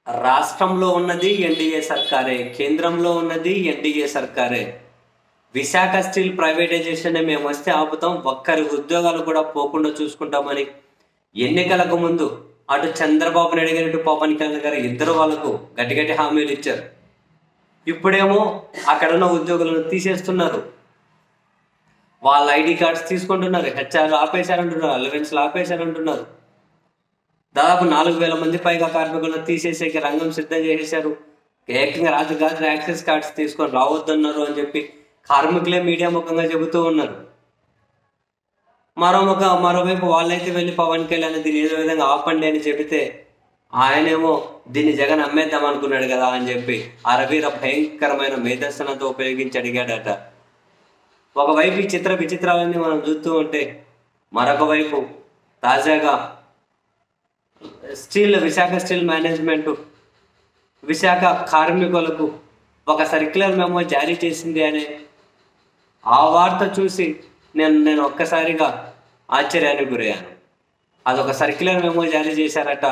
రాష్ట్రంలో ఉన్నది ఎన్డీఏ సర్కారే, కేంద్రంలో ఉన్నది ఎన్డీఏ సర్కారే. విశాఖ స్టీల్ ప్రైవేటైజేషన్ మేము వస్తే ఆపుతాం, ఒక్కరి ఉద్యోగాలు కూడా పోకుండా చూసుకుంటామని ఎన్నికలకు ముందు అటు చంద్రబాబు నాయుడు గారు, ఇటు పవన్ కళ్యాణ్ గారు ఇద్దరు వాళ్ళకు గట్టి గట్టి హామీలు ఇచ్చారు. ఇప్పుడేమో అక్కడున్న ఉద్యోగులను తీసేస్తున్నారు, వాళ్ళ ఐడి కార్డ్స్ తీసుకుంటున్నారు, హెచ్ఆర్ ఆపేశారంటున్నారు, అలవెన్స్లు ఆపేశారంటున్నారు. దాదాపు 4,000 మంది పైగా కార్మికులను తీసేసేకి రంగం సిద్ధం చేసేశారు. ఏకంగా రాత్రి యాక్సెస్ కార్డ్స్ తీసుకొని రావద్దన్నారు అని చెప్పి కార్మికులే మీడియా ముఖంగా చెబుతూ ఉన్నారు. మరోవైపు వాళ్ళైతే వెళ్ళి పవన్ కళ్యాణ్ దీన్ని ఏదో విధంగా ఆపండి అని చెబితే ఆయనేమో దీన్ని జగన్ అమ్మేద్దాం అనుకున్నాడు కదా అని చెప్పి అరవీర భయంకరమైన మేధస్సునంతో ఉపయోగించి అడిగాడట. ఒకవైపు ఈ విచిత్రాలన్నీ మనం చూస్తూ ఉంటే, మరొక వైపు తాజాగా విశాఖ స్టీల్ మేనేజ్మెంట్ విశాఖ కార్మికులకు ఒక సర్క్యులర్ మెమో జారీ చేసింది అనే ఆ వార్త చూసి నేను ఒక్కసారిగా ఆశ్చర్యానికి గురయ్యాను. అదొక సర్క్యులర్ మెమో జారీ చేశారట.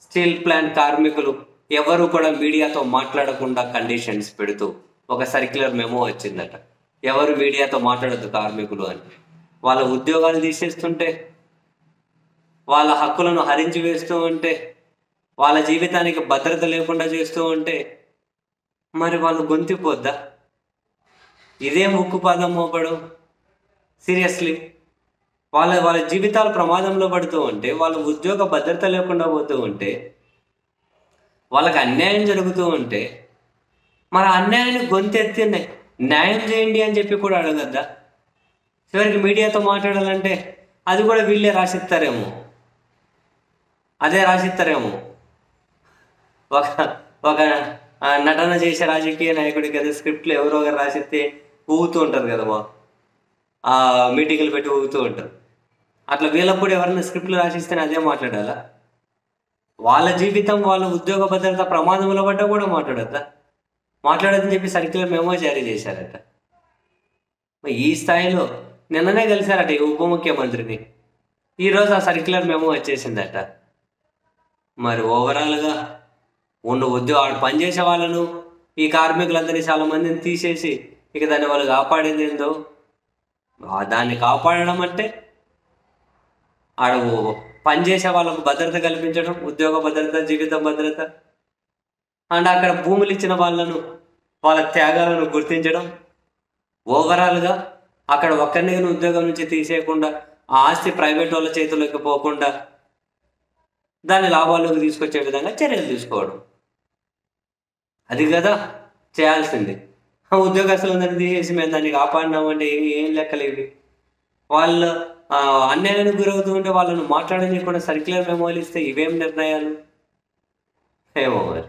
స్టీల్ ప్లాంట్ కార్మికులు ఎవరు కూడా మీడియాతో మాట్లాడకుండా కండిషన్స్ పెడుతూ ఒక సర్క్యులర్ మెమో వచ్చిందట. ఎవరు మీడియాతో మాట్లాడద్దు కార్మికులు అని. వాళ్ళ ఉద్యోగాలు తీసేస్తుంటే, వాళ్ళ హక్కులను హరించి వేస్తూ ఉంటే, వాళ్ళ జీవితానికి భద్రత లేకుండా చేస్తూ ఉంటే మరి వాళ్ళు గొంతిపోద్దా? ఇదేం ఉక్కుపాదం మోపడం? సీరియస్లీ వాళ్ళ జీవితాలు ప్రమాదంలో పడుతూ ఉంటే, వాళ్ళ ఉద్యోగ భద్రత లేకుండా పోతూ ఉంటే, వాళ్ళకి అన్యాయం జరుగుతూ ఉంటే మరి అన్యాయాన్ని గొంతెత్తి న్యాయం చేయండి అని చెప్పి కూడా అడగద్దా? చివరికి మీడియాతో మాట్లాడాలంటే అది కూడా వీళ్ళే రాసిస్తారేమో. ఒక నటన చేసే రాజకీయ నాయకుడికి అదే స్క్రిప్ట్లు ఎవరో ఒకరు రాసిస్తే ఊగుతూ ఉంటారు కదా, మీటింగులు పెట్టి ఊగుతూ ఉంటారు. అట్లా వీళ్ళకు కూడా ఎవరైనా స్క్రిప్ట్లు రాసిస్తేనే అదే మాట్లాడాలా? వాళ్ళ జీవితం, వాళ్ళ ఉద్యోగ భద్రత ప్రమాదంలో పడ్డా కూడా మాట్లాడద్దని చెప్పి సర్క్యులర్ మెమో జారీ చేశారట. ఈ స్థాయిలో నిన్ననే కలిశారట ఈ ఉప ముఖ్యమంత్రిని. ఈరోజు ఆ సర్క్యులర్ మెమో వచ్చేసిందట. మరి ఓవరాల్గా పనిచేసే వాళ్ళను, ఈ కార్మికులందరినీ చాలా మందిని తీసేసి ఇక దాన్ని వాళ్ళు కాపాడేది ఏందో, దాన్ని కాపాడడం అంటే ఆడ పనిచేసే వాళ్ళకు భద్రత కల్పించడం, ఉద్యోగ భద్రత, జీవిత భద్రత, అండ్ అక్కడ భూములు ఇచ్చిన వాళ్ళను, వాళ్ళ త్యాగాలను గుర్తించడం. ఓవరాల్గా అక్కడ ఒక్కరిని ఉద్యోగం నుంచి తీసేయకుండా, ఆ ఆస్తి ప్రైవేట్ వాళ్ళ చేతుల్లోకి పోకుండా దాన్ని లాభాల్లోకి తీసుకొచ్చే విధంగా చర్యలు తీసుకోవడం, అది కదా చేయాల్సింది. ఉద్యోగస్తులందరినీ తీసేసి మేము దాన్ని కాపాడినామంటే ఏం లెక్కలు ఇవి? వాళ్ళు అన్యాయానికి గురవుతూ ఉంటే వాళ్ళను మాట్లాడని కూడా సర్క్యులర్ మెమోలు ఇస్తే ఇవేం నిర్ణయాలు? ఏమో మరి.